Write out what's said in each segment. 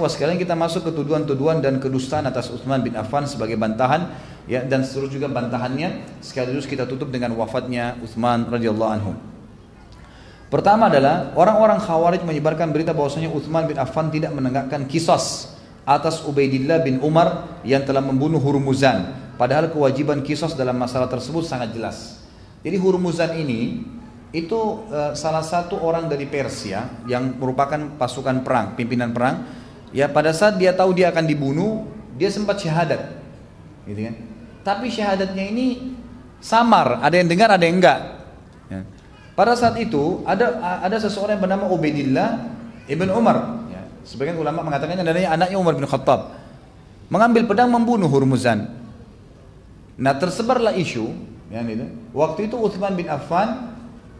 Bapak-bapak sekalian, kita masuk ke tuduhan-tuduhan dan kedustaan atas Utsman bin Affan sebagai bantahan, ya, dan seterusnya juga bantahannya, sekaligus kita tutup dengan wafatnya Utsman radhiyallahu anhu. Pertama adalah orang-orang Khawarij menyebarkan berita bahwasanya Utsman bin Affan tidak menegakkan qisas atas Ubaidillah bin Umar yang telah membunuh Hurmuzan, padahal kewajiban qisas dalam masalah tersebut sangat jelas. Jadi Hurmuzan ini itu salah satu orang dari Persia yang merupakan pasukan perang, pimpinan perang. Ya, pada saat dia tahu dia akan dibunuh, dia sempat syahadat, gitu kan? Tapi syahadatnya ini samar, ada yang dengar, ada yang enggak. Ya. Pada saat itu ada seseorang yang bernama Ubaidillah ibn Umar. Ya. Sebagian ulama mengatakannya adanya anaknya Umar bin Khattab, mengambil pedang membunuh Hurmuzan. Nah, tersebarlah isu, ya, gitu. Waktu itu Utsman bin Affan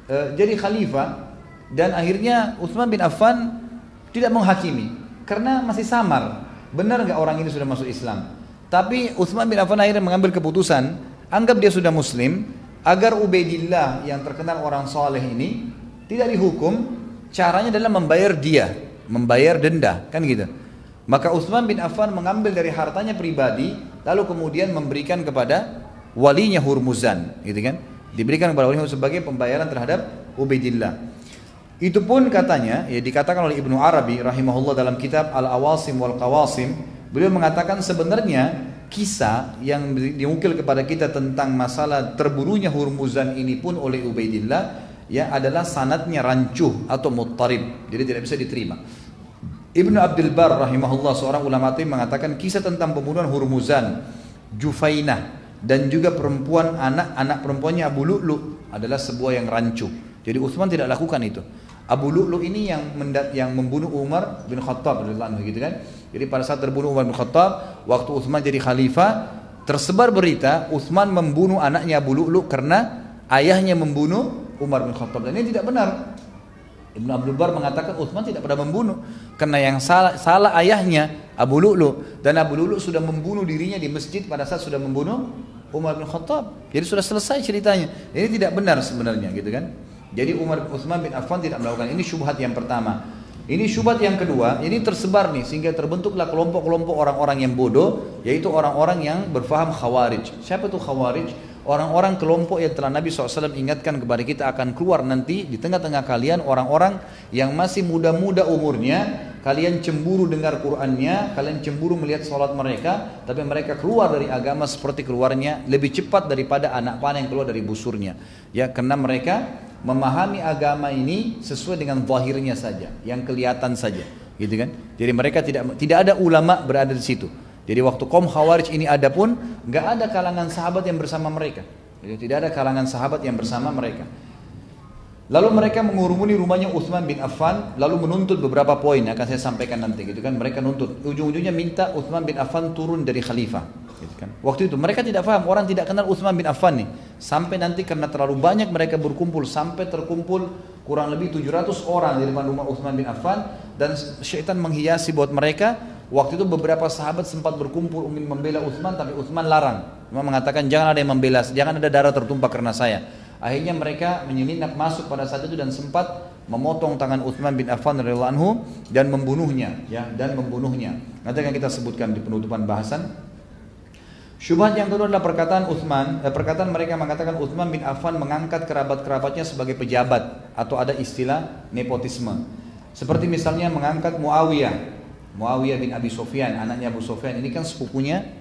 jadi khalifah, dan akhirnya Utsman bin Affan tidak menghakimi karena masih samar, benar nggak orang ini sudah masuk Islam. Tapi Utsman bin Affan akhirnya mengambil keputusan, anggap dia sudah muslim, agar Ubaidillah yang terkenal orang soleh ini tidak dihukum, caranya adalah membayar dia, membayar denda, kan gitu. Maka Utsman bin Affan mengambil dari hartanya pribadi, lalu kemudian memberikan kepada walinya Hurmuzan, gitu kan? Diberikan kepada walinya sebagai pembayaran terhadap Ubaidillah. Itu pun katanya, ya, dikatakan oleh Ibnu Arabi rahimahullah dalam kitab Al-Awasim wal Qawasim, beliau mengatakan sebenarnya kisah yang diungkil kepada kita tentang masalah terbunuhnya Hurmuzan ini pun oleh Ubaidillah, ya, adalah sanadnya rancuh atau muttarib, jadi tidak bisa diterima. Ibnu Abdul Bar rahimahullah, seorang ulama tabi'in, mengatakan kisah tentang pembunuhan Hurmuzan, Jufainah, dan juga anak perempuannya Abu Lu'lu' adalah sebuah yang rancu. Jadi Utsman tidak lakukan itu. Abu Lu'lu' ini yang membunuh Umar bin Khattab radhiyallahu anhu, gitu kan. Jadi pada saat terbunuh Umar bin Khattab, waktu Utsman jadi khalifah, tersebar berita Utsman membunuh anaknya Abu Lu'lu' karena ayahnya membunuh Umar bin Khattab, dan ini tidak benar. Ibnu Abdul Bar mengatakan Utsman tidak pernah membunuh, karena yang salah ayahnya Abu Lu'lu', dan Abu Lu'lu' sudah membunuh dirinya di masjid pada saat sudah membunuh Umar bin Khattab. Jadi sudah selesai ceritanya. Ini tidak benar sebenarnya, gitu kan. Jadi Utsman bin Affan tidak melakukan ini. Syubhat yang pertama. Ini syubhat yang kedua, ini tersebar nih sehingga terbentuklah kelompok-kelompok orang-orang yang bodoh, yaitu orang-orang yang berfaham Khawarij. Siapa itu Khawarij? Orang-orang kelompok yang telah Nabi SAW ingatkan kepada kita akan keluar nanti di tengah-tengah kalian orang-orang yang masih muda-muda umurnya, kalian cemburu dengar Qur'annya, kalian cemburu melihat sholat mereka, tapi mereka keluar dari agama seperti keluarnya lebih cepat daripada anak panah yang keluar dari busurnya. Ya, karena mereka memahami agama ini sesuai dengan zahirnya saja, yang kelihatan saja, gitu kan? Jadi mereka tidak ada ulama berada di situ. Jadi waktu kaum Khawarij ini ada pun, nggak ada kalangan sahabat yang bersama mereka. Jadi tidak ada kalangan sahabat yang bersama mereka. Lalu mereka mengurumuni rumahnya Utsman bin Affan, lalu menuntut beberapa poin, akan saya sampaikan nanti, gitu kan. Mereka nuntut, ujung-ujungnya minta Utsman bin Affan turun dari khalifah, gitu kan. Waktu itu mereka tidak paham, orang tidak kenal Utsman bin Affan nih. Sampai nanti karena terlalu banyak mereka berkumpul, sampai terkumpul kurang lebih 700 orang di depan rumah Utsman bin Affan, dan syaitan menghiasi buat mereka. Waktu itu beberapa sahabat sempat berkumpul ingin membela Utsman, tapi Utsman larang. Dia mengatakan jangan ada yang membela, jangan ada darah tertumpah karena saya. Akhirnya mereka menyelinap masuk pada saat itu dan sempat memotong tangan Utsman bin Affan radhiyallahu anhu dan membunuhnya, ya, dan membunuhnya. Nanti akan kita sebutkan di penutupan bahasan. Syubhat yang kedua adalah perkataan mereka mengatakan Utsman bin Affan mengangkat kerabat-kerabatnya sebagai pejabat, atau ada istilah nepotisme. Seperti misalnya mengangkat Muawiyah bin Abi Sufyan, anaknya Abu Sufyan, ini kan sepupunya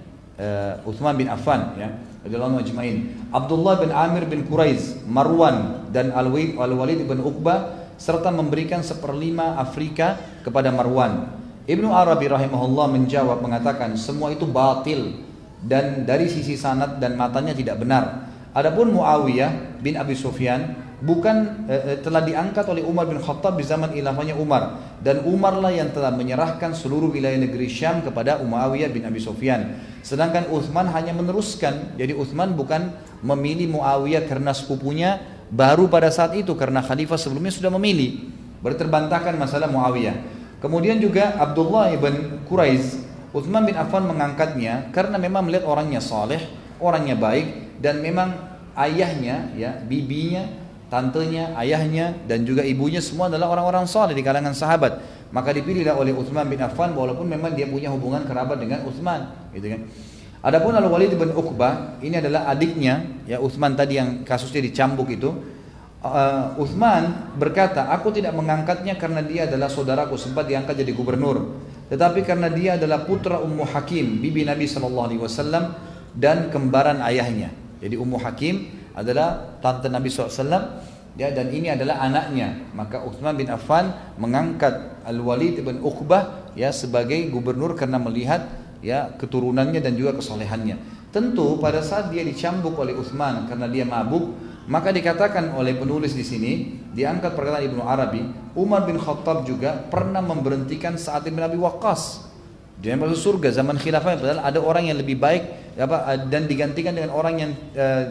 Utsman bin Affan, ya, radhiyallahu ajmain. Abdullah bin Amir bin Quraiz, Marwan, dan Al-Walid bin Uqbah, serta memberikan 1/5 Afrika kepada Marwan. Ibnu Arabi rahimahullah menjawab mengatakan semua itu batil dan dari sisi sanad dan matanya tidak benar. Adapun Muawiyah bin Abi Sufyan telah diangkat oleh Umar bin Khattab di zaman khilafahnya Umar, dan Umarlah yang telah menyerahkan seluruh wilayah negeri Syam kepada Muawiyah bin Abi Sufyan. Sedangkan Utsman hanya meneruskan. Jadi Utsman bukan memilih Muawiyah karena sepupunya baru pada saat itu, karena khalifah sebelumnya sudah memilih. Berterbantahkan masalah Muawiyah. Kemudian juga Abdullah bin Quraiz, Utsman bin Affan mengangkatnya karena memang melihat orangnya saleh, orangnya baik, dan memang ayahnya, ya, bibinya tantenya, ayahnya, dan juga ibunya semua adalah orang-orang saleh di kalangan sahabat. Maka dipilihlah oleh Utsman bin Affan walaupun memang dia punya hubungan kerabat dengan Utsman, gitu kan. Adapun Al-Walid bin Uqbah, ini adalah adiknya, ya Utsman tadi yang kasusnya dicambuk itu. Utsman berkata, aku tidak mengangkatnya karena dia adalah saudaraku, sempat diangkat jadi gubernur, tetapi karena dia adalah putra Ummu Hakim, bibi Nabi SAW, dan kembaran ayahnya. Jadi Ummu Hakim adalah tante Nabi SAW, ya, dan ini adalah anaknya. Maka Utsman bin Affan mengangkat Al-Walid bin Uqbah, ya, sebagai gubernur karena melihat, ya, keturunannya dan juga kesolehannya. Tentu pada saat dia dicambuk oleh Utsman karena dia mabuk, maka dikatakan oleh penulis di sini, diangkat perkataan Ibnu Arabi, Umar bin Khattab juga pernah memberhentikan Sa'ad bin Abi Waqqas. Dia masuk surga zaman khilafah, padahal ada orang yang lebih baik dan digantikan dengan orang yang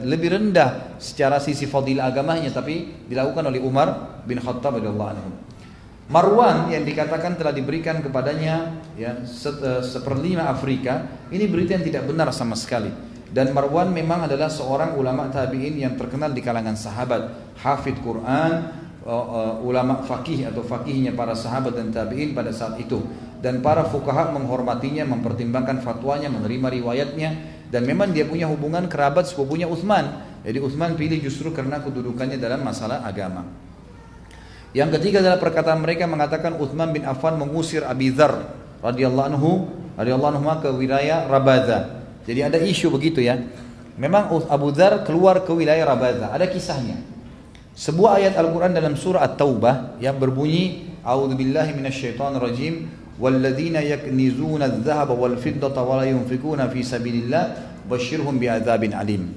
lebih rendah secara sisi fadilah agamanya, tapi dilakukan oleh Umar bin Khattab radhiyallahu anhu. Marwan yang dikatakan telah diberikan kepadanya, ya, seperlima Afrika, ini berita yang tidak benar sama sekali. Dan Marwan memang adalah seorang ulama tabi'in yang terkenal di kalangan sahabat, hafidh Quran, ulama fakih atau fakihnya para sahabat dan tabi'in pada saat itu. Dan para fuqaha menghormatinya, mempertimbangkan fatwanya, menerima riwayatnya, dan memang dia punya hubungan kerabat sepupunya Utsman. Jadi Utsman pilih justru karena kedudukannya dalam masalah agama. Yang ketiga adalah perkataan mereka mengatakan Utsman bin Affan mengusir Abi Dzar radhiyallahu anhu ke wilayah Rabadha. Jadi ada isu begitu, ya. Memang Abu Dzar keluar ke wilayah Rabadha. Ada kisahnya. Sebuah ayat Al-Quran dalam surah At-Taubah yang berbunyi, A'udzubillahi minasyaitonirrajim, walladzina yaknizuna adh-dhahaba wal fiddata wa la yunfikuna fi sabilillah basyirhum bi'adzabin alim.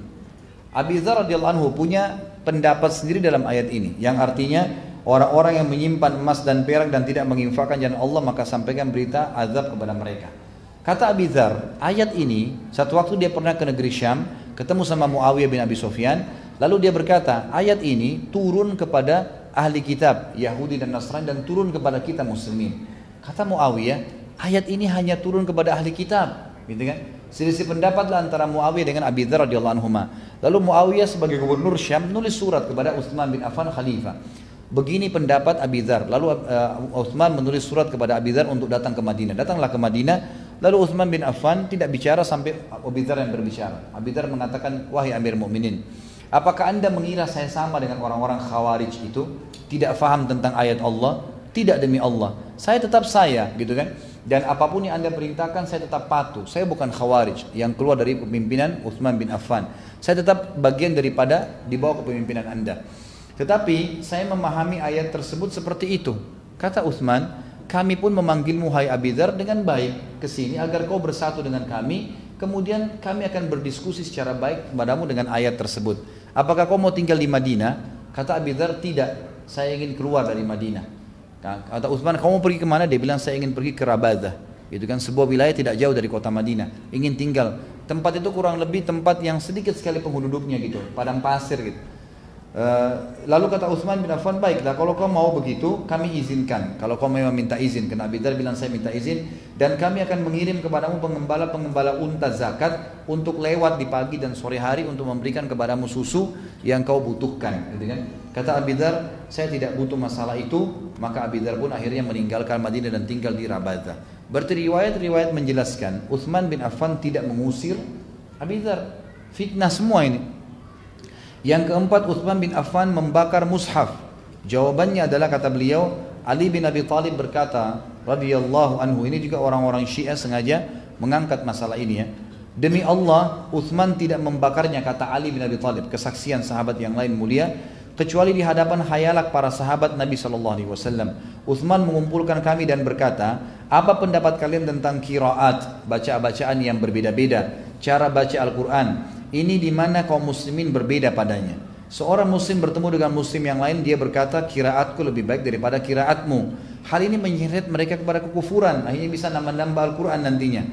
Abi Dzar radhiyallahu anhu punya pendapat sendiri dalam ayat ini, yang artinya orang-orang yang menyimpan emas dan perak dan tidak menginfakkan jalan Allah, maka sampaikan berita azab kepada mereka. Kata Abi Dzar, ayat ini, satu waktu dia pernah ke negeri Syam, ketemu sama Muawiyah bin Abi Sufyan, lalu dia berkata, ayat ini turun kepada ahli kitab, Yahudi dan Nasrani, dan turun kepada kita muslimin. Kata Muawiyah, ayat ini hanya turun kepada ahli kitab, gitu kan? Selisih pendapatlah antara Muawiyah dengan Abi Dzar radhiyallahu anhu. Lalu Muawiyah sebagai gubernur Syam nulis surat kepada Utsman bin Affan khalifah. Begini pendapat Abi Dzar. Lalu Utsman menulis surat kepada Abi Dzar untuk datang ke Madinah. Datanglah ke Madinah. Lalu Utsman bin Affan tidak bicara sampai Abi Dzar yang berbicara. Abi Dzar mengatakan, wahai Amir Mukminin, apakah anda mengira saya sama dengan orang-orang Khawarij itu? Tidak faham tentang ayat Allah? Tidak, demi Allah, saya tetap saya, gitu kan? Dan apapun yang anda perintahkan saya tetap patuh. Saya bukan Khawarij yang keluar dari kepemimpinan Utsman bin Affan. Saya tetap bagian daripada di bawah kepemimpinan anda. Tetapi saya memahami ayat tersebut seperti itu. Kata Utsman, kami pun memanggilmu hai Abi Dzar dengan baik ke sini agar kau bersatu dengan kami. Kemudian kami akan berdiskusi secara baik kepadamu dengan ayat tersebut. Apakah kau mau tinggal di Madinah? Kata Abi Dzar, tidak, saya ingin keluar dari Madinah. Kata Utsman, kamu mau pergi kemana? Dia bilang, saya ingin pergi ke Rabadha. Itu kan sebuah wilayah tidak jauh dari kota Madinah. Ingin tinggal. Tempat itu kurang lebih tempat yang sedikit sekali penduduknya gitu, padang pasir gitu. Lalu kata Utsman bin Affan, baiklah kalau kau mau begitu kami izinkan. Kalau kau memang minta izin, karena Abi Dzar bilang saya minta izin, dan kami akan mengirim kepadamu pengembala unta zakat untuk lewat di pagi dan sore hari untuk memberikan kepadamu susu yang kau butuhkan, gitu kan? Kata Abi Dzar, saya tidak butuh masalah itu. Maka Abi Dzar pun akhirnya meninggalkan Madinah dan tinggal di Rabadha. Berarti riwayat-riwayat menjelaskan Utsman bin Affan tidak mengusir Abi Dzar. Fitnah semua ini. Yang keempat, Utsman bin Affan membakar mushaf. Jawabannya adalah, kata beliau, Ali bin Abi Thalib berkata radhiyallahu anhu, ini juga orang-orang Syiah sengaja mengangkat masalah ini, ya. Demi Allah, Utsman tidak membakarnya, kata Ali bin Abi Thalib, kesaksian sahabat yang lain mulia, kecuali di hadapan khayalak para sahabat Nabi SAW. Utsman mengumpulkan kami dan berkata, apa pendapat kalian tentang qiraat, baca-bacaan yang berbeda-beda, cara baca Al-Quran? Ini di mana kaum muslimin berbeda padanya. Seorang muslim bertemu dengan muslim yang lain, dia berkata, qiraatku lebih baik daripada qiraatmu. Hal ini menyeret mereka kepada kekufuran, akhirnya bisa nambah-nambah Al-Quran nantinya.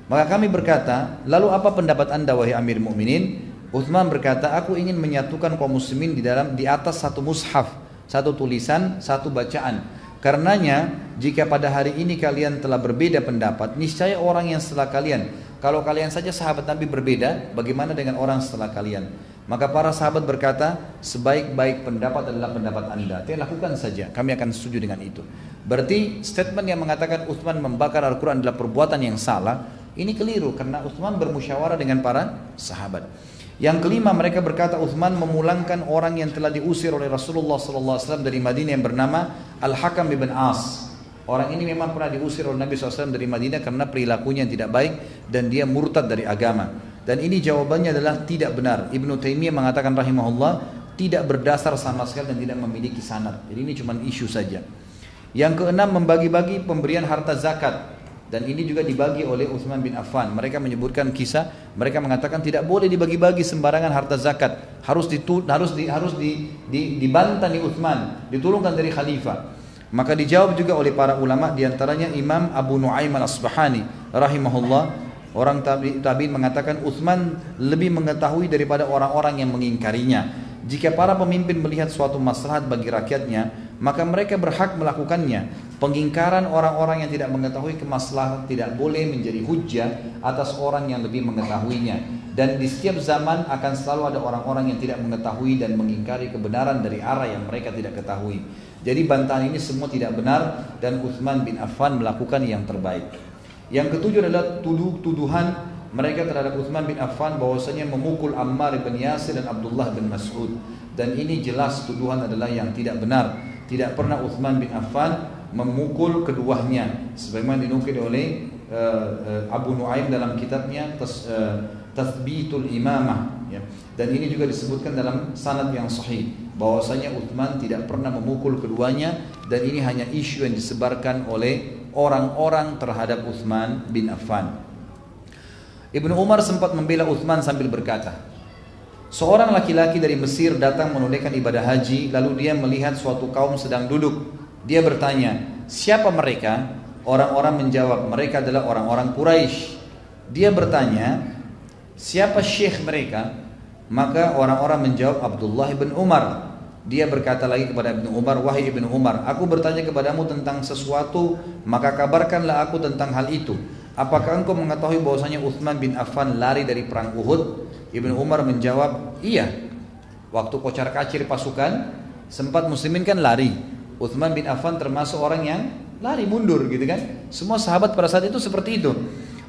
Maka kami berkata, lalu apa pendapat anda wahai Amir Mukminin? Utsman berkata, aku ingin menyatukan kaum muslimin di atas satu mushaf, satu tulisan, satu bacaan. Karenanya, jika pada hari ini kalian telah berbeda pendapat, niscaya orang yang setelah kalian, kalau kalian saja sahabat Nabi berbeda, bagaimana dengan orang setelah kalian? Maka para sahabat berkata, sebaik-baik pendapat adalah pendapat anda. Lakukan saja, kami akan setuju dengan itu. Berarti statement yang mengatakan Utsman membakar Al-Quran adalah perbuatan yang salah, ini keliru karena Utsman bermusyawarah dengan para sahabat. Yang kelima, mereka berkata Utsman memulangkan orang yang telah diusir oleh Rasulullah SAW dari Madinah yang bernama Al-Hakam ibn As. Orang ini memang pernah diusir oleh Nabi SAW dari Madinah karena perilakunya yang tidak baik dan dia murtad dari agama. Dan ini jawabannya adalah tidak benar. Ibnu Taimiyah mengatakan rahimahullah tidak berdasar sama sekali dan tidak memiliki sanad. Jadi ini cuma isu saja. Yang keenam, membagi-bagi pemberian harta zakat. Dan ini juga dibagi oleh Utsman bin Affan. Mereka menyebutkan kisah, mereka mengatakan tidak boleh dibagi-bagi sembarangan harta zakat. Harus dibantah nih Utsman, ditolongkan dari khalifah. Maka dijawab juga oleh para ulama, diantaranya Imam Abu Nuaim al-Asbahani rahimahullah. Orang tabi'in mengatakan Utsman lebih mengetahui daripada orang-orang yang mengingkarinya. Jika para pemimpin melihat suatu maslahat bagi rakyatnya, maka mereka berhak melakukannya. Pengingkaran orang-orang yang tidak mengetahui kemaslahatan tidak boleh menjadi hujjah atas orang yang lebih mengetahuinya. Dan di setiap zaman akan selalu ada orang-orang yang tidak mengetahui dan mengingkari kebenaran dari arah yang mereka tidak ketahui. Jadi bantahan ini semua tidak benar dan Utsman bin Affan melakukan yang terbaik. Yang ketujuh adalah tuduhan mereka terhadap Utsman bin Affan bahwasanya memukul Ammar bin Yasir dan Abdullah bin Mas'ud. Dan ini jelas tuduhan adalah yang tidak benar. Tidak pernah Utsman bin Affan memukul keduanya. Sebagaimana dinukil oleh Abu Nuaim dalam kitabnya Tathbitul Imamah. Ya. Dan ini juga disebutkan dalam sanad yang sahih bahwasanya Utsman tidak pernah memukul keduanya dan ini hanya isu yang disebarkan oleh orang-orang terhadap Utsman bin Affan. Ibnu Umar sempat membela Utsman sambil berkata, seorang laki-laki dari Mesir datang menunaikan ibadah haji, lalu dia melihat suatu kaum sedang duduk. Dia bertanya, siapa mereka? Orang-orang menjawab, mereka adalah orang-orang Quraisy. Dia bertanya, siapa syekh mereka? Maka orang-orang menjawab, Abdullah bin Umar. Dia berkata lagi kepada Ibnu Umar, wahai Ibnu Umar, aku bertanya kepadamu tentang sesuatu, maka kabarkanlah aku tentang hal itu. Apakah engkau mengetahui bahwasanya Utsman bin Affan lari dari perang Uhud? Ibnu Umar menjawab, iya. Waktu kocar-kacir pasukan, sempat muslimin kan lari. Utsman bin Affan termasuk orang yang lari mundur gitu kan. Semua sahabat pada saat itu seperti itu.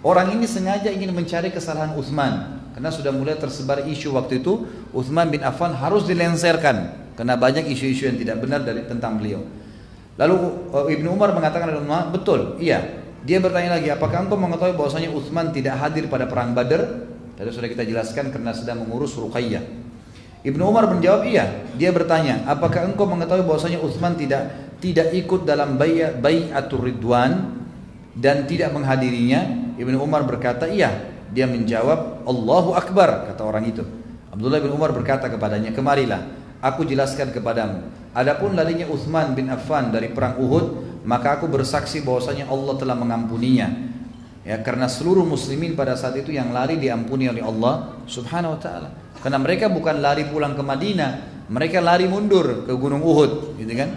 Orang ini sengaja ingin mencari kesalahan Utsman. Karena sudah mulai tersebar isu waktu itu, Utsman bin Affan harus dilenserkan. Karena banyak isu-isu yang tidak benar tentang beliau. Lalu Ibnu Umar mengatakan, betul, iya. Dia bertanya lagi, apakah engkau mengetahui bahwasanya Utsman tidak hadir pada perang Badar? Tadi sudah kita jelaskan karena sedang mengurus Ruqayyah. Ibnu Umar menjawab, iya. Dia bertanya, apakah engkau mengetahui bahwasanya Utsman tidak ikut dalam bai'atur Ridwan dan tidak menghadirinya? Ibnu Umar berkata, iya. Dia menjawab, Allahu Akbar, kata orang itu. Abdullah bin Umar berkata kepadanya, kemarilah, aku jelaskan kepadamu. Adapun larinya Utsman bin Affan dari perang Uhud, maka aku bersaksi bahwasanya Allah telah mengampuninya. Ya, karena seluruh muslimin pada saat itu yang lari diampuni oleh Allah Subhanahu wa taala. Karena mereka bukan lari pulang ke Madinah, mereka lari mundur ke Gunung Uhud, gitu kan?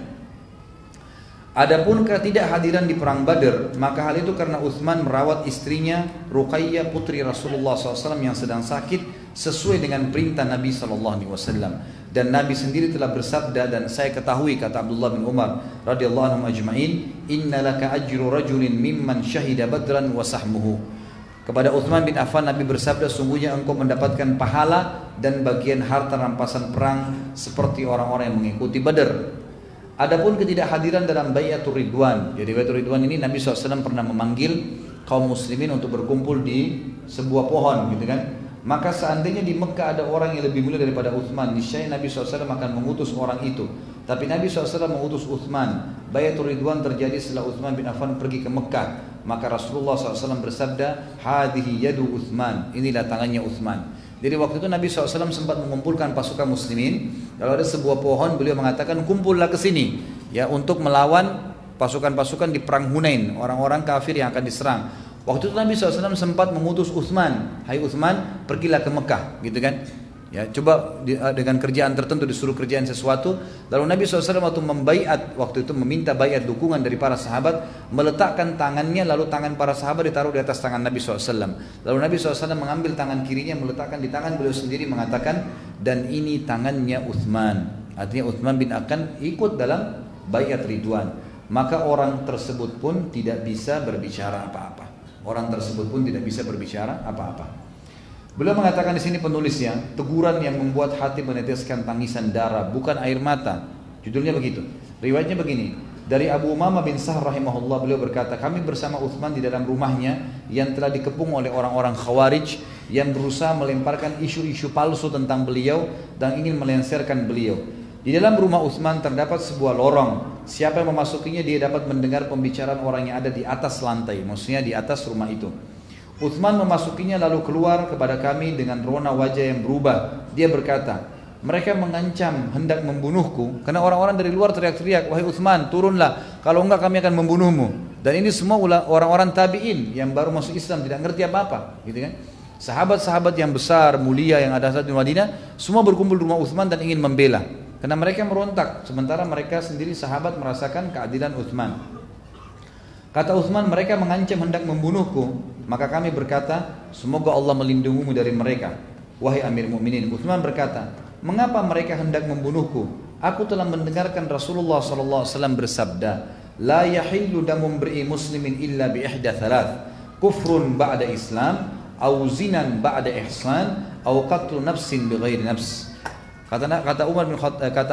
Adapun ketidakhadiran di perang Badar, maka hal itu karena Utsman merawat istrinya Ruqayyah putri Rasulullah SAW yang sedang sakit sesuai dengan perintah Nabi SAW. Dan Nabi sendiri telah bersabda, dan saya ketahui, kata Abdullah bin Umar radhiyallahu anhum ajma'in, innalaka ajru rajulin mimman syahida badran wa sahmuhu. Kepada Utsman bin Affan Nabi bersabda, sungguhnya engkau mendapatkan pahala dan bagian harta rampasan perang seperti orang-orang yang mengikuti Badar. Adapun ketidakhadiran dalam Bai'atur Ridwan, jadi Bai'atur Ridwan ini Nabi SAW pernah memanggil kaum muslimin untuk berkumpul di sebuah pohon, gitu kan? Maka seandainya di Mekah ada orang yang lebih mulia daripada Utsman, niscaya Nabi SAW akan mengutus orang itu. Tapi Nabi SAW mengutus Utsman. Bai'atur Ridwan terjadi setelah Utsman bin Affan pergi ke Mekah. Maka Rasulullah SAW bersabda, hadihi yadu Utsman, inilah tangannya Utsman. Jadi waktu itu Nabi SAW sempat mengumpulkan pasukan muslimin. Kalau ada sebuah pohon, beliau mengatakan kumpullah ke sini, ya, untuk melawan pasukan-pasukan di perang Hunain, orang-orang kafir yang akan diserang. Waktu itu Nabi SAW sempat mengutus Utsman, hai Utsman, pergilah ke Mekah, gitu kan? Ya, coba dengan kerjaan tertentu disuruh kerjaan sesuatu. Lalu Nabi SAW waktu membaiat, waktu itu meminta baiat dukungan dari para sahabat, meletakkan tangannya, lalu tangan para sahabat ditaruh di atas tangan Nabi SAW. Lalu Nabi SAW mengambil tangan kirinya, meletakkan di tangan beliau sendiri, mengatakan, dan ini tangannya Utsman. Artinya Utsman bin Affan ikut dalam baiat Ridwan. Maka orang tersebut pun tidak bisa berbicara apa-apa. Orang tersebut pun tidak bisa berbicara apa-apa. Beliau mengatakan di sini penulisnya, teguran yang membuat hati meneteskan tangisan darah, bukan air mata. Judulnya begitu. Riwayatnya begini. Dari Abu Umamah bin Sahr rahimahullah, beliau berkata, kami bersama Utsman di dalam rumahnya yang telah dikepung oleh orang-orang Khawarij yang berusaha melemparkan isu-isu palsu tentang beliau dan ingin melengsarkan beliau. Di dalam rumah Utsman terdapat sebuah lorong. Siapa yang memasukinya dia dapat mendengar pembicaraan orang yang ada di atas lantai, maksudnya di atas rumah itu. Utsman memasukinya lalu keluar kepada kami dengan rona wajah yang berubah. Dia berkata, mereka mengancam hendak membunuhku karena orang-orang dari luar teriak-teriak, wahai Utsman, turunlah, kalau enggak kami akan membunuhmu. Dan ini semua orang-orang tabi'in yang baru masuk Islam, tidak ngerti apa-apa, gitu kan? Sahabat-sahabat yang besar, mulia yang ada saat di Madinah, semua berkumpul di rumah Utsman dan ingin membela. Karena mereka merontak, sementara mereka sendiri sahabat merasakan keadilan Utsman. Kata Utsman, mereka mengancam hendak membunuhku, maka kami berkata, semoga Allah melindungimu dari mereka, wahai Amir Mukminin. Utsman berkata, mengapa mereka hendak membunuhku? Aku telah mendengarkan Rasulullah SAW bersabda, la yahillu damu imri'in muslimin illa bi ihda thalath, kufrun ba'da Islam, au zinan ba'da ihsan, au qatlu nafsin bighairi nafs. Kata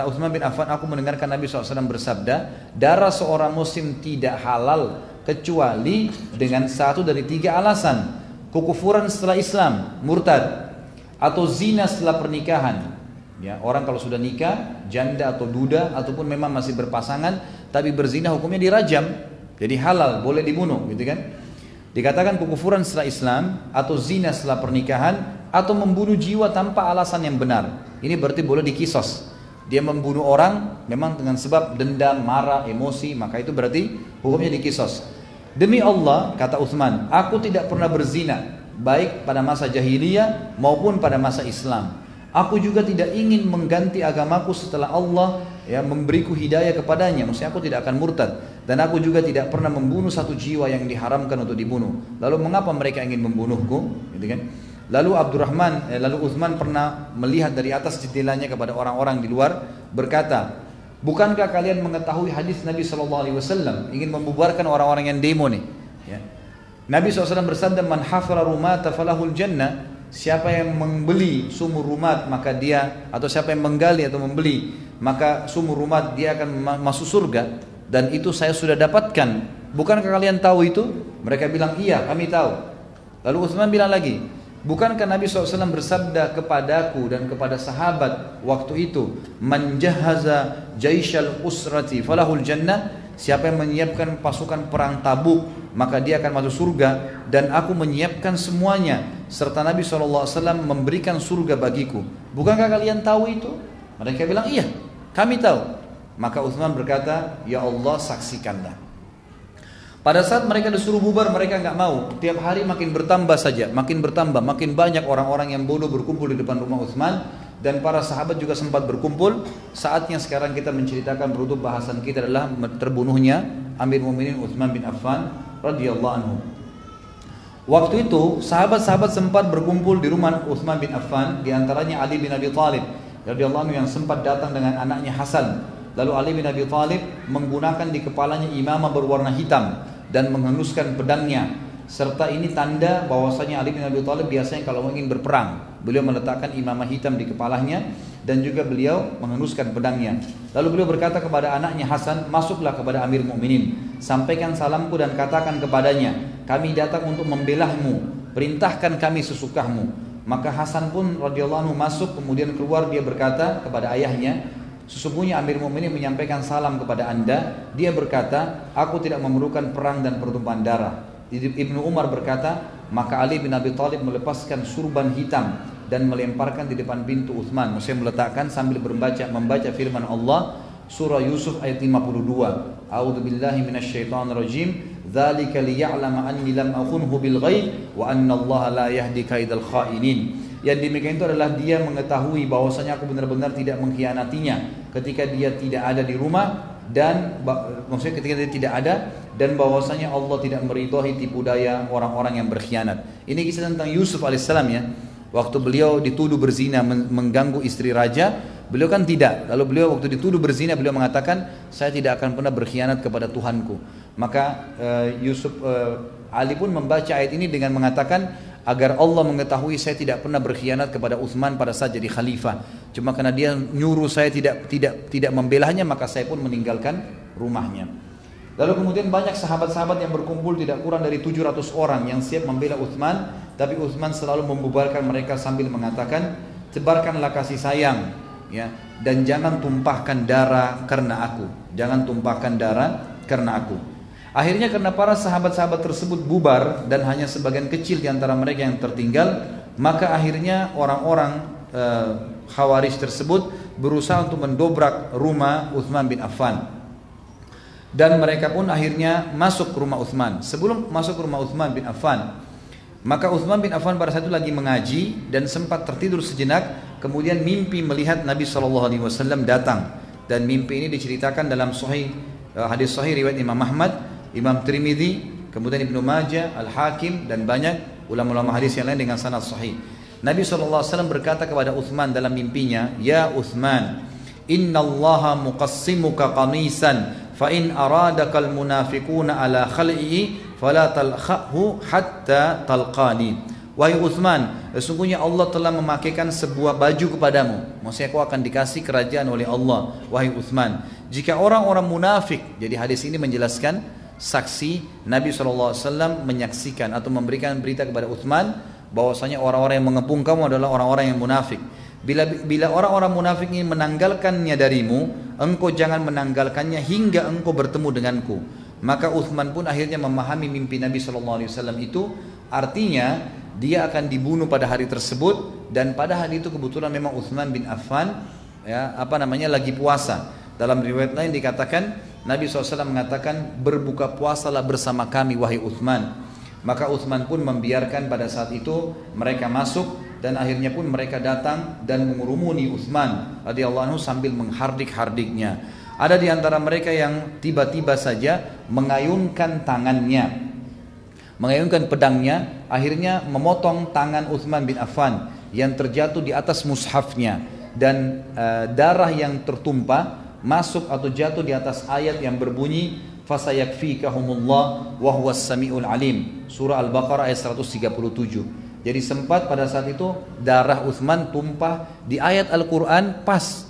Utsman bin Affan, aku mendengarkan Nabi SAW bersabda, darah seorang muslim tidak halal kecuali dengan satu dari tiga alasan: kekufuran setelah Islam, murtad, atau zina setelah pernikahan. Ya, orang kalau sudah nikah, janda atau duda, ataupun memang masih berpasangan tapi berzina, hukumnya dirajam, jadi halal, boleh dibunuh, gitu kan? Dikatakan kekufuran setelah Islam, atau zina setelah pernikahan, atau membunuh jiwa tanpa alasan yang benar. Ini berarti boleh dikisos. Dia membunuh orang memang dengan sebab dendam, marah, emosi, maka itu berarti hukumnya dikisos. Demi Allah, kata Utsman, aku tidak pernah berzina, baik pada masa jahiliyah maupun pada masa Islam. Aku juga tidak ingin mengganti agamaku setelah Allah memberiku hidayah kepadanya. Maksudnya aku tidak akan murtad. Dan aku juga tidak pernah membunuh satu jiwa yang diharamkan untuk dibunuh. Lalu mengapa mereka ingin membunuhku? Gitu kan? Lalu Utsman pernah melihat dari atas jendelanya kepada orang-orang di luar, berkata, bukankah kalian mengetahui hadis Nabi SAW ingin membubarkan orang-orang yang demo nih? Ya. Nabi SAW bersabda, man hafara rumata falahul jannah. Siapa yang membeli sumur rumat maka dia, atau siapa yang menggali atau membeli maka sumur rumat, dia akan masuk surga. Dan itu saya sudah dapatkan. Bukankah kalian tahu itu? Mereka bilang, iya kami tahu. Lalu Utsman bilang lagi, bukankah Nabi SAW bersabda kepadaku dan kepada sahabat waktu itu, man jahaza jaisyal usrati falahul jannah. Siapa yang menyiapkan pasukan perang Tabuk maka dia akan masuk surga, dan aku menyiapkan semuanya, serta Nabi SAW memberikan surga bagiku. Bukankah kalian tahu itu? Mereka bilang, iya kami tahu. Maka Utsman berkata, ya Allah saksikanlah. Pada saat mereka disuruh bubar, mereka nggak mau. Tiap hari makin bertambah saja, makin bertambah, makin banyak orang-orang yang bodoh berkumpul di depan rumah Utsman. Dan para sahabat juga sempat berkumpul. Saatnya sekarang kita menceritakan, penutup bahasan kita adalah terbunuhnya Amir Mukminin Utsman bin Affan radhiyallahu anhu. Waktu itu sahabat-sahabat sempat berkumpul di rumah Utsman bin Affan, di antaranya Ali bin Abi Thalib radhiyallahu anhu yang sempat datang dengan anaknya Hasan. Lalu Ali bin Abi Thalib menggunakan di kepalanya imamah berwarna hitam dan menghenuskan pedangnya, serta ini tanda bahwasanya Ali bin Abi Thalib biasanya kalau ingin berperang, beliau meletakkan imamah hitam di kepalanya dan juga beliau menghenuskan pedangnya. Lalu beliau berkata kepada anaknya Hasan, masuklah kepada Amir Mukminin, sampaikan salamku dan katakan kepadanya, kami datang untuk membelahmu, perintahkan kami sesukahmu. Maka Hasan pun radhiyallahu anhu masuk, kemudian keluar dia berkata kepada ayahnya, sesungguhnya Amir Mukminin menyampaikan salam kepada anda. Dia berkata, aku tidak memerlukan perang dan pertumpahan darah. Ibnu Umar berkata, maka Ali bin Abi Thalib melepaskan surban hitam dan melemparkan di depan pintu Utsman. Maksudnya meletakkan sambil membaca firman Allah surah Yusuf ayat 52. A'udzubillahi minasyaitonirrajim. Dzalika liya'lama anni lam akhunhu bil ghaib wa anna Allah la yahdi kaidal kha'inin. Yang demikian itu adalah dia mengetahui bahwasanya aku benar-benar tidak mengkhianatinya ketika dia tidak ada di rumah, dan maksudnya ketika dia tidak ada, dan bahwasanya Allah tidak meridhai tipu daya orang-orang yang berkhianat. Ini kisah tentang Yusuf alaihissalam ya. Waktu beliau dituduh berzina mengganggu istri raja, beliau kan tidak. Lalu beliau waktu dituduh berzina, beliau mengatakan, saya tidak akan pernah berkhianat kepada Tuhanku. Maka Ali pun membaca ayat ini dengan mengatakan, agar Allah mengetahui saya tidak pernah berkhianat kepada Utsman pada saat jadi khalifah. Cuma karena dia nyuruh saya tidak membelanya, maka saya pun meninggalkan rumahnya. Lalu kemudian banyak sahabat-sahabat yang berkumpul, tidak kurang dari 700 orang yang siap membela Utsman, tapi Utsman selalu membubarkan mereka sambil mengatakan, sebarkanlah kasih sayang, ya, dan jangan tumpahkan darah karena aku. Jangan tumpahkan darah karena aku. Akhirnya karena para sahabat-sahabat tersebut bubar dan hanya sebagian kecil di antara mereka yang tertinggal, maka akhirnya orang-orang Khawarij tersebut berusaha untuk mendobrak rumah Utsman bin Affan. Dan mereka pun akhirnya masuk ke rumah Utsman. Sebelum masuk ke rumah Utsman bin Affan, maka Utsman bin Affan pada saat itu lagi mengaji dan sempat tertidur sejenak. Kemudian mimpi melihat Nabi SAW datang. Dan mimpi ini diceritakan dalam hadis sahih riwayat Imam Ahmad, Imam Tirmidzi, kemudian Ibnu Majah, Al-Hakim, dan banyak ulama-ulama hadis yang lain dengan sanad sahih. Nabi SAW berkata kepada Utsman dalam mimpinya, ya Utsman, innallaha muqassimuka qamisan, fa in aradakal munafiquna ala khal'ihi fala talkhahu hatta talqani. Wahai Utsman, sesungguhnya Allah telah memakaikan sebuah baju kepadamu. Maksudnya kau akan dikasih kerajaan oleh Allah. Wahai Utsman, jika orang-orang munafik, jadi hadis ini menjelaskan saksi Nabi SAW menyaksikan atau memberikan berita kepada Utsman bahwasanya orang-orang yang mengepung kamu adalah orang-orang yang munafik. Bila orang-orang munafik ini menanggalkannya darimu, engkau jangan menanggalkannya hingga engkau bertemu denganku. Maka Utsman pun akhirnya memahami mimpi Nabi SAW itu, artinya dia akan dibunuh pada hari tersebut. Dan pada hari itu kebetulan memang Utsman bin Affan lagi puasa. Dalam riwayat lain dikatakan Nabi SAW mengatakan, berbuka puasalah bersama kami wahai Utsman. Maka Utsman pun membiarkan pada saat itu mereka masuk. Dan akhirnya pun mereka datang dan mengurumuni Utsman radhiyallahu anhu sambil menghardik-hardiknya. Ada di antara mereka yang tiba-tiba saja mengayunkan tangannya, mengayunkan pedangnya, akhirnya memotong tangan Utsman bin Affan yang terjatuh di atas mushafnya. Dan darah yang tertumpah masuk atau jatuh di atas ayat yang berbunyi fasayakfikahumullah wa huwas samiul alim, surah Al-Baqarah ayat 137. Jadi sempat pada saat itu darah Utsman tumpah di ayat Al-Quran pas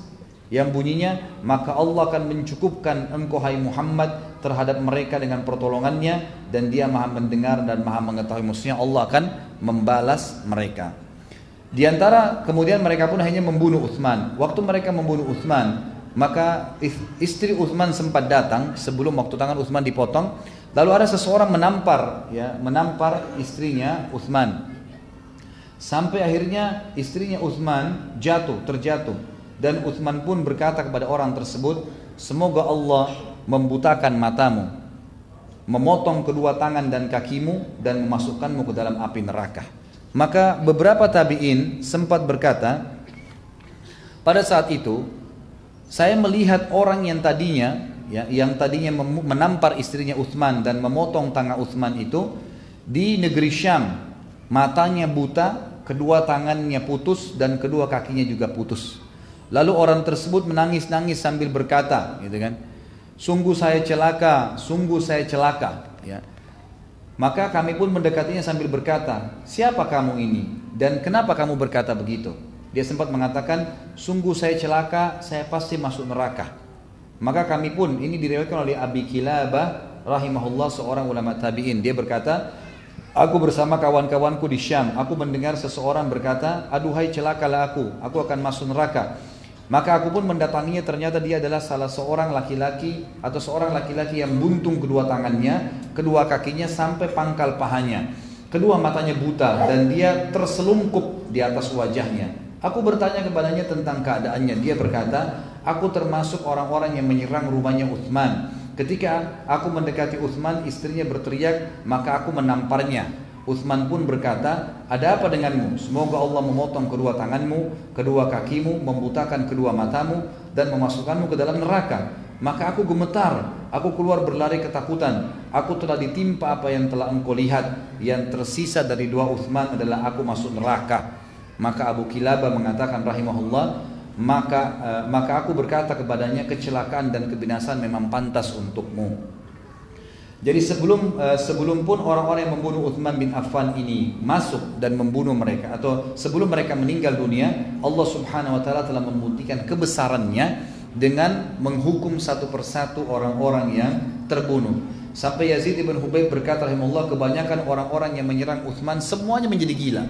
yang bunyinya, maka Allah akan mencukupkan engkau hai Muhammad terhadap mereka dengan pertolongannya, dan dia maha mendengar dan maha mengetahui. Maksudnya Allah akan membalas mereka. Di antara kemudian mereka pun hanya membunuh Utsman. Waktu mereka membunuh Utsman, maka istri Utsman sempat datang sebelum waktu tangan Utsman dipotong. Lalu ada seseorang menampar istrinya Utsman. Sampai akhirnya istrinya Utsman terjatuh. Dan Utsman pun berkata kepada orang tersebut, semoga Allah membutakan matamu, memotong kedua tangan dan kakimu, dan memasukkanmu ke dalam api neraka. Maka beberapa tabi'in sempat berkata, pada saat itu saya melihat orang yang tadinya menampar istrinya Utsman dan memotong tangan Utsman itu di negeri Syam, matanya buta, kedua tangannya putus, dan kedua kakinya juga putus. Lalu orang tersebut menangis-nangis sambil berkata, gitu kan, sungguh saya celaka, ya. Maka kami pun mendekatinya sambil berkata, siapa kamu ini dan kenapa kamu berkata begitu? Dia sempat mengatakan, sungguh saya celaka, saya pasti masuk neraka. Maka kami pun, ini diriwayatkan oleh Abi Kilabah rahimahullah, seorang ulama tabi'in. Dia berkata, aku bersama kawan-kawanku di Syam, aku mendengar seseorang berkata, aduhai celakalah aku akan masuk neraka. Maka aku pun mendatanginya, ternyata dia adalah salah seorang laki-laki atau seorang laki-laki yang buntung kedua tangannya, kedua kakinya sampai pangkal pahanya, kedua matanya buta, dan dia terselungkup di atas wajahnya. Aku bertanya kepadanya tentang keadaannya. Dia berkata, aku termasuk orang-orang yang menyerang rumahnya Utsman. Ketika aku mendekati Utsman, istrinya berteriak, maka aku menamparnya. Utsman pun berkata, ada apa denganmu? Semoga Allah memotong kedua tanganmu, kedua kakimu, membutakan kedua matamu, dan memasukkanmu ke dalam neraka. Maka aku gemetar, aku keluar berlari ketakutan. Aku telah ditimpa apa yang telah engkau lihat. Yang tersisa dari dua Utsman adalah aku masuk neraka. Maka Abu Kilabah mengatakan rahimahullah, maka aku berkata kepadanya, kecelakaan dan kebinasaan memang pantas untukmu. Jadi sebelum pun orang-orang yang membunuh Uthman bin Affan ini masuk dan membunuh mereka, atau sebelum mereka meninggal dunia, Allah Subhanahu wa taala telah membuktikan kebesarannya dengan menghukum satu persatu orang-orang yang terbunuh. Sampai Yazid ibn Hubayb berkata rahimahullah, kebanyakan orang-orang yang menyerang Uthman semuanya menjadi gila.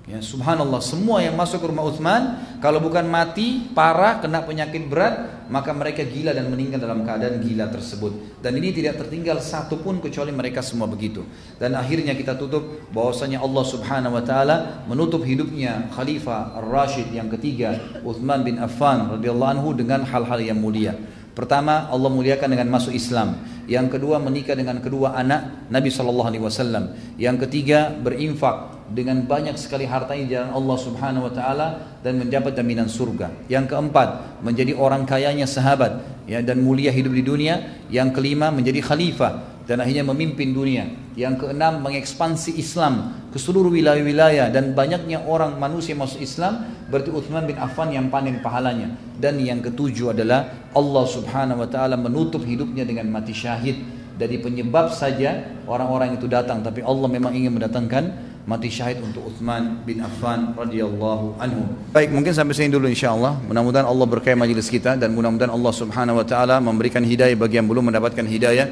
Ya, subhanallah, semua yang masuk ke rumah Uthman kalau bukan mati parah, kena penyakit berat, maka mereka gila dan meninggal dalam keadaan gila tersebut. Dan ini tidak tertinggal satu pun kecuali mereka semua begitu. Dan akhirnya kita tutup bahwasanya Allah Subhanahu wa taala menutup hidupnya Khalifah Ar-Rashid yang ketiga, Uthman bin Affan radhiyallahu anhu, dengan hal-hal yang mulia. Pertama, Allah muliakan dengan masuk Islam. Yang kedua, menikah dengan kedua anak Nabi SAW. Yang ketiga, berinfak dengan banyak sekali hartanya di jalan Allah Subhanahu wa taala dan mendapat jaminan surga. Yang keempat, menjadi orang kayanya sahabat, ya, dan mulia hidup di dunia. Yang kelima, menjadi khalifah dan akhirnya memimpin dunia. Yang keenam, mengekspansi Islam ke seluruh wilayah-wilayah dan banyaknya orang manusia masuk Islam, berarti Uthman bin Affan yang panen pahalanya. Dan yang ketujuh adalah Allah Subhanahu wa taala menutup hidupnya dengan mati syahid. Dari penyebab saja orang-orang itu datang, tapi Allah memang ingin mendatangkan mati syahid untuk Uthman bin Affan radhiyallahu anhu. Baik, mungkin sampai sini dulu insyaallah. Mudah-mudahan Allah berkahi majelis kita dan mudah-mudahan Allah Subhanahu wa taala memberikan hidayah bagi yang belum mendapatkan hidayah,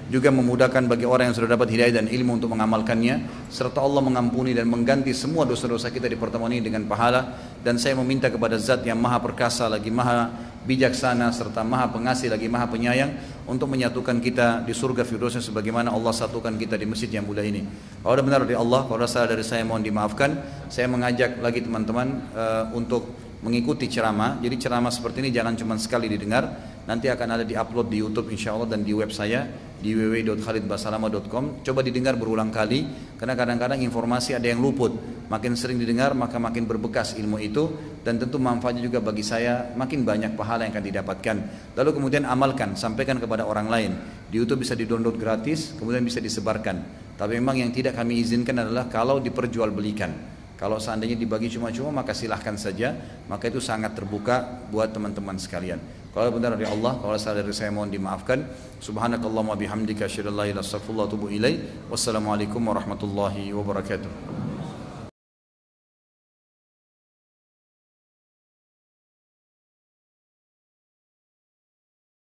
juga memudahkan bagi orang yang sudah dapat hidayah dan ilmu untuk mengamalkannya, serta Allah mengampuni dan mengganti semua dosa-dosa kita di pertemuan ini dengan pahala. Dan saya meminta kepada Zat yang Maha Perkasa lagi Maha Bijaksana serta Maha Pengasih lagi Maha Penyayang untuk menyatukan kita di surga Firdausnya sebagaimana Allah satukan kita di masjid yang mulia ini. Kalau ada benar dari Allah, kalau ada salah dari saya mohon dimaafkan. Saya mengajak lagi teman-teman untuk mengikuti ceramah. Jadi ceramah seperti ini jangan cuma sekali didengar, nanti akan ada di-upload di YouTube insyaallah dan di web saya di www.khalidbasalama.com. Coba didengar berulang kali karena kadang-kadang informasi ada yang luput. Makin sering didengar maka makin berbekas ilmu itu, dan tentu manfaatnya juga bagi saya, makin banyak pahala yang akan didapatkan. Lalu kemudian amalkan, sampaikan kepada orang lain. Di YouTube bisa di-download gratis, kemudian bisa disebarkan. Tapi memang yang tidak kami izinkan adalah kalau diperjualbelikan. Kalau seandainya dibagi cuma-cuma maka silahkan saja, maka itu sangat terbuka buat teman-teman sekalian. Kalau benar dari Allah, kalau salah dari saya mohon dimaafkan. Subhanakallahumma bihamdika asyhadu an la ilaha illa anta astaghfiruka wa atubu ilaik. Wassalamualaikum warahmatullahi wabarakatuh.